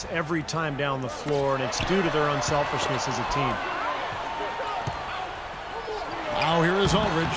every time down the floor, and it's due to their unselfishness as a team. Now here is Aldridge,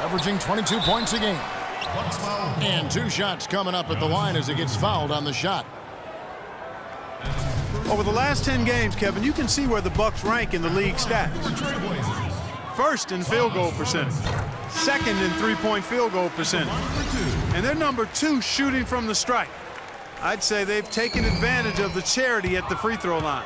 averaging 22 points a game. And 2 shots coming up at the line as he gets fouled on the shot. Over the last 10 games, Kevin, you can see where the Bucks rank in the league stats. First in field goal percentage. Second in three-point field goal percentage. And they're number 2 shooting from the stripe. I'd say they've taken advantage of the charity at the free throw line.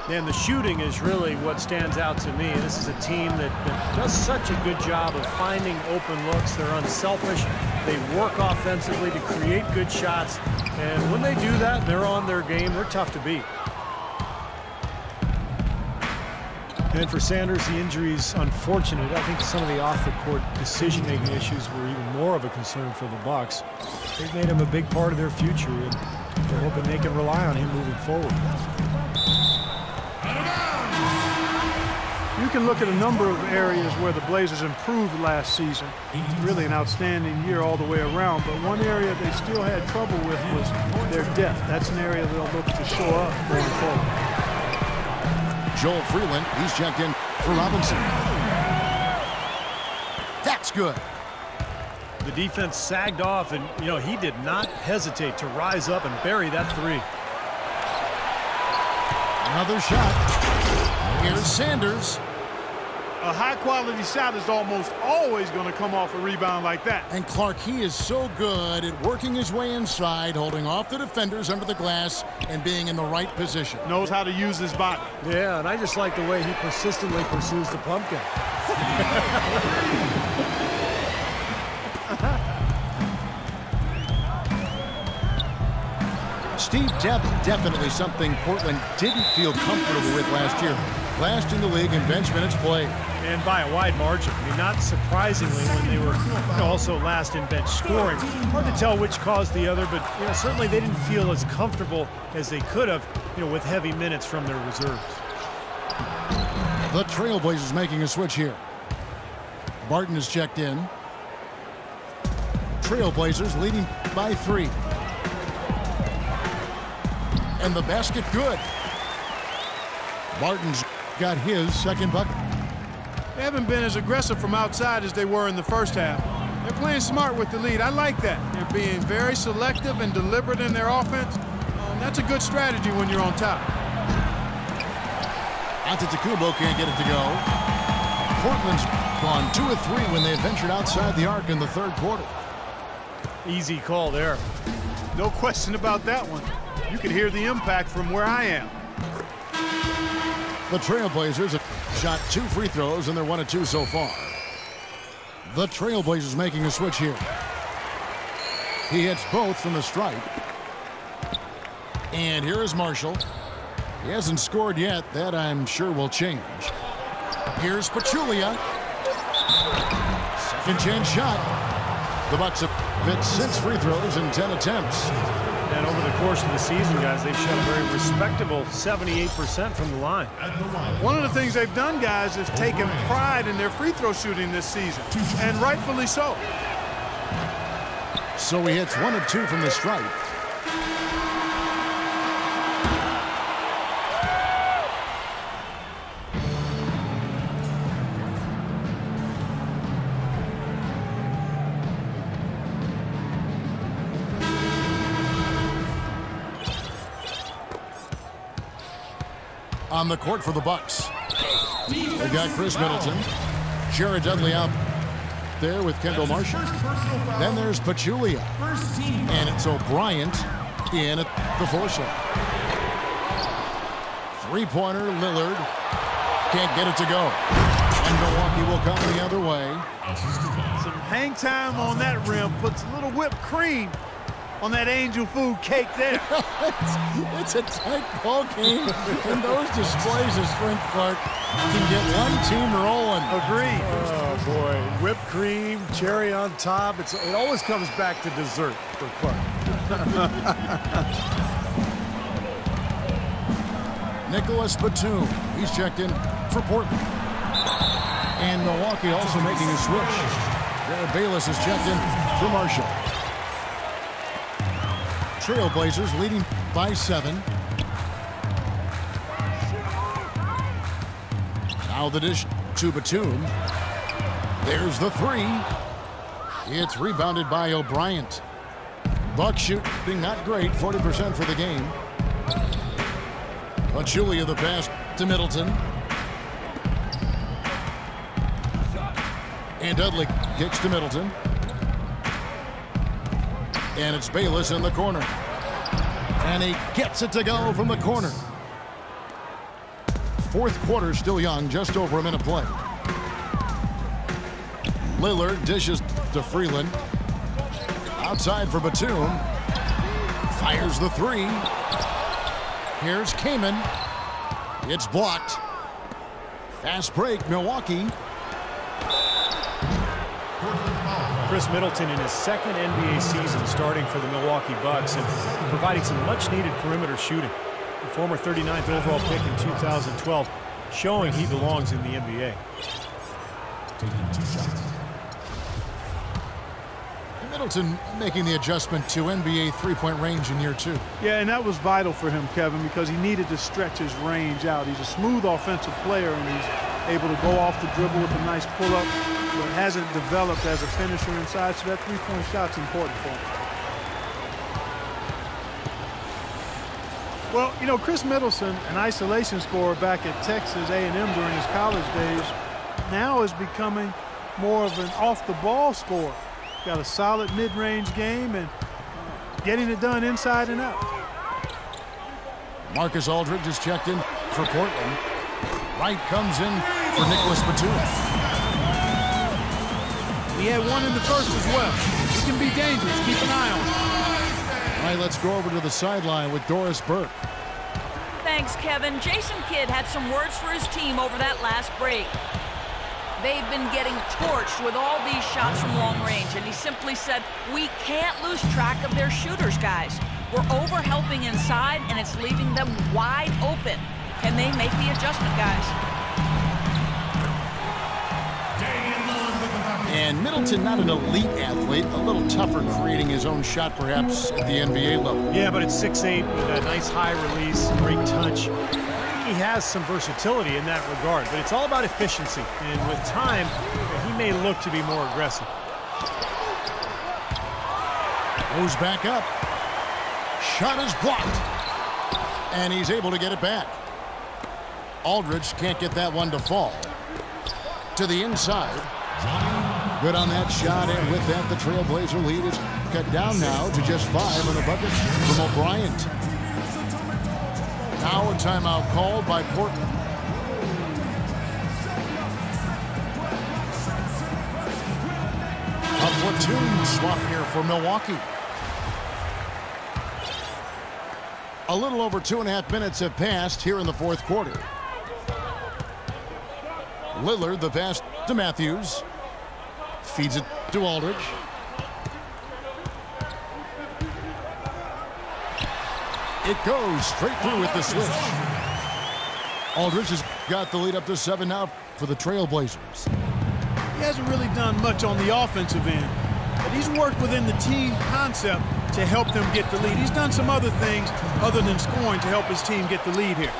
And the shooting is really what stands out to me. This is a team that does such a good job of finding open looks. They're unselfish. They work offensively to create good shots. And when they do that, they're on their game. They're tough to beat. And for Sanders, the injury's unfortunate. I think some of the off-the-court decision-making issues were even more of a concern for the Bucks. They've made him a big part of their future, and they're hoping they can rely on him moving forward. You can look at a number of areas where the Blazers improved last season. Really an outstanding year all the way around, but one area they still had trouble with was their depth. That's an area they'll look to shore up going forward. Joel Freeland, he's checked in for Robinson. That's good. The defense sagged off, and, you know, he did not hesitate to rise up and bury that three. Another shot. Here's Sanders. A high-quality shot is almost always going to come off a rebound like that. And Clark, he is so good at working his way inside, holding off the defenders under the glass, and being in the right position. Knows how to use his body. Yeah, and I just like the way he persistently pursues the pumpkin. Steve, depth definitely something Portland didn't feel comfortable with last year. Last in the league in bench minutes played. And by a wide margin. I mean, not surprisingly when they were also last in bench scoring. Hard to tell which caused the other, but certainly they didn't feel as comfortable as they could have, with heavy minutes from their reserves. The Trailblazers making a switch here. Barton is checked in. Trailblazers leading by 3. And the basket good. Barton's got his second bucket. They haven't been as aggressive from outside as they were in the first half. They're playing smart with the lead. I like that. They're being very selective and deliberate in their offense. That's a good strategy when you're on top. Antetokounmpo can't get it to go. Portland's gone 2 of 3 when they ventured outside the arc in the third quarter. Easy call there. No question about that one. You can hear the impact from where I am. The Trailblazers have shot 2 free throws, and they're 1 of 2 so far. The Trailblazers making a switch here. He hits both from the stripe. And here is Marshall. He hasn't scored yet. That, I'm sure, will change. Here's Pachulia. Second chance shot. The Bucks have hit 6 free throws in 10 attempts. And over the course of the season, guys, they've shot a very respectable 78% from the line. One of the things they've done, guys, is taken pride in their free throw shooting this season, and rightfully so. So he hits 1 of 2 from the stripe. On the court for the Bucks. They got Chris Middleton. Jared Dudley out there with Kendall Marshall. Then there's Pachulia. And it's O'Brien in at the force line. Three-pointer, Lillard. Can't get it to go. And Milwaukee will come the other way. Some hang time on that rim puts a little whipped cream on that angel food cake there. it's a tight ball game, and those displays of strength, Clark, can get one team rolling. Agreed. Oh, boy. Whipped cream, cherry on top. It always comes back to dessert for Clark. Nicholas Batum, he's checked in for Portland. And Milwaukee also making a switch. Jared Bayless is checked in for Marshall. Trailblazers leading by 7. Now the dish to Batum. There's the 3. It's rebounded by O'Brien. Bucks shooting not great, 40% for the game. Pachulia the pass to Middleton. And Dudley kicks to Middleton. And it's Bayless in the corner. And he gets it to go from the corner. Fourth quarter still young, just over a minute play. Lillard dishes to Freeland. Outside for Batum. Fires the 3. Here's Kaman. It's blocked. Fast break, Milwaukee. Chris Middleton in his second NBA season starting for the Milwaukee Bucks and providing some much-needed perimeter shooting. The former 39th overall pick in 2012, showing he belongs in the NBA. Taking 2 shots. Middleton making the adjustment to NBA three-point range in year 2. Yeah, and that was vital for him, Kevin, because he needed to stretch his range out. He's a smooth offensive player, and he's able to go off the dribble with a nice pull-up, but hasn't developed as a finisher inside, so that three-point shot's important for him. Well, you know, Chris Middleton, an isolation scorer back at Texas A&M during his college days, now is becoming more of an off-the-ball scorer. Got a solid mid-range game and getting it done inside and out. Marcus Aldridge is checked in for Portland. Wright comes in for Nicholas Batum. He had one in the first as well. He can be dangerous. Keep an eye on him. All right, let's go over to the sideline with Doris Burke. Thanks, Kevin. Jason Kidd had some words for his team over that last break. They've been getting torched with all these shots from long range, and he simply said, we can't lose track of their shooters, guys. We're over-helping inside, and it's leaving them wide open. Can they make the adjustment, guys? And Middleton, not an elite athlete, a little tougher creating his own shot, perhaps, at the NBA level. Yeah, but at 6'8", with a nice high release, great touch. He has some versatility in that regard, but it's all about efficiency. And with time, he may look to be more aggressive. Goes back up. Shot is blocked. And he's able to get it back. Aldridge can't get that one to fall. To the inside. Good on that shot, and with that, the Trailblazer lead is cut down now to just 5 on the bucket from O'Brien. Now a timeout called by Portland. A platoon swap here for Milwaukee. A little over 2.5 minutes have passed here in the fourth quarter. Lillard, the pass to Matthews. Feeds it to Aldridge. It goes straight through with the switch. Aldridge has got the lead up to 7 now for the Trailblazers. He hasn't really done much on the offensive end, but he's worked within the team concept to help them get the lead. He's done some other things other than scoring to help his team get the lead here.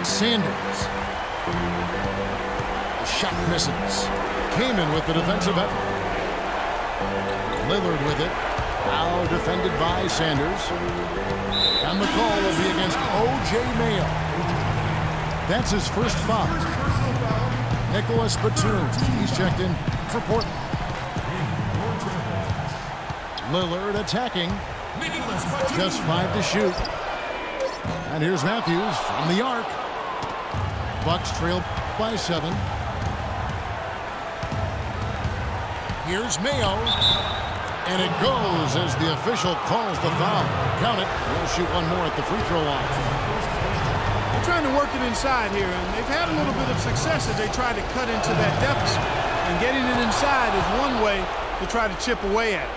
Sanders. The shot misses. Kaman with the defensive effort. Lillard with it. Now defended by Sanders. And the call will be against O.J. Mayo. That's his first foul. Nicholas Batum. He's checked in for Portland. Lillard attacking. Just 5 to shoot. And here's Matthews from the arc. Bucks trail by 7. Here's Mayo. And it goes as the official calls the foul. Count it. They'll shoot one more at the free throw line. They're trying to work it inside here, and they've had a little bit of success as they try to cut into that deficit. And getting it inside is one way to try to chip away at it.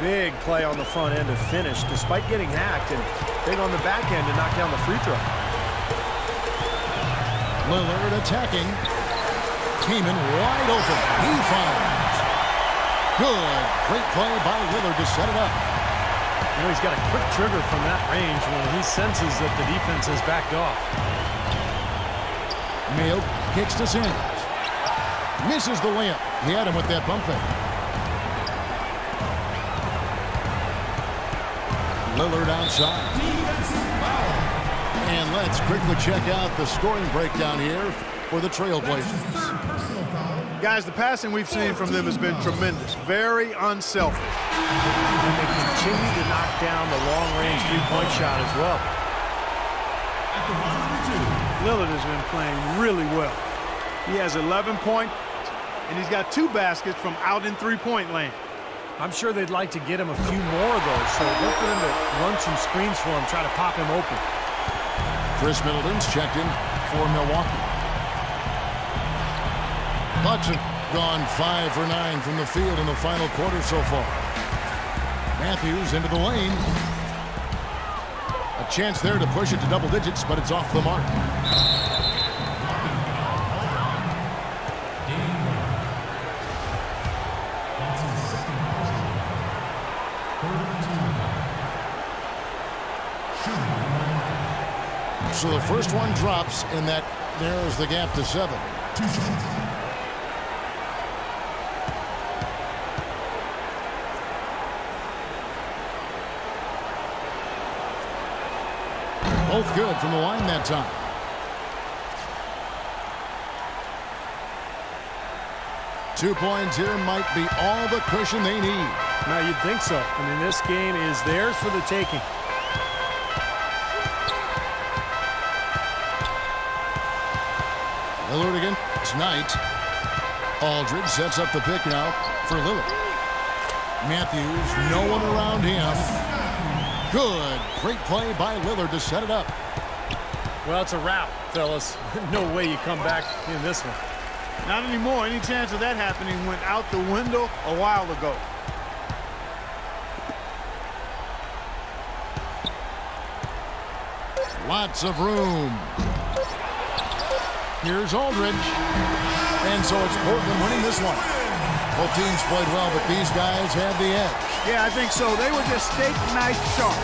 Big play on the front end to finish, despite getting hacked, and big on the back end to knock down the free throw. Lillard attacking. Kaman wide open. He fires. Good. Great play by Lillard to set it up. You know, he's got a quick trigger from that range when he senses that the defense has backed off. Mail kicks to Sanders. Misses the layup. He had him with that bump fake. Lillard outside. And let's quickly check out the scoring breakdown here for the Trailblazers. Guys, the passing we've seen from them has been tremendous. Very unselfish. And they continue to knock down the long-range three-point shot as well. Lillard has been playing really well. He has 11 points, and he's got 2 baskets from out in three-point land. I'm sure they'd like to get him a few more of those, so look for them to run some screens for him, try to pop him open. Chris Middleton's checked in for Milwaukee. Bucks have gone 5 for 9 from the field in the final quarter so far. Matthews into the lane. A chance there to push it to double digits, but it's off the mark. So the first one drops, and that narrows the gap to 7. 2 shots. Both good from the line that time. Two points here might be all the cushion they need. Now, you'd think so. I mean, this game is theirs for the taking. Lillard again tonight. Aldridge sets up the pick now for Lillard. Matthews, no one around him. Good. Great play by Lillard to set it up. Well, it's a wrap, fellas. No way you come back in this one. Not anymore. Any chance of that happening went out the window a while ago. Lots of room. Here's Aldridge. And so it's Portland winning this one. Both teams played well, but these guys had the edge. Yeah, I think so. They were just steak knife sharp.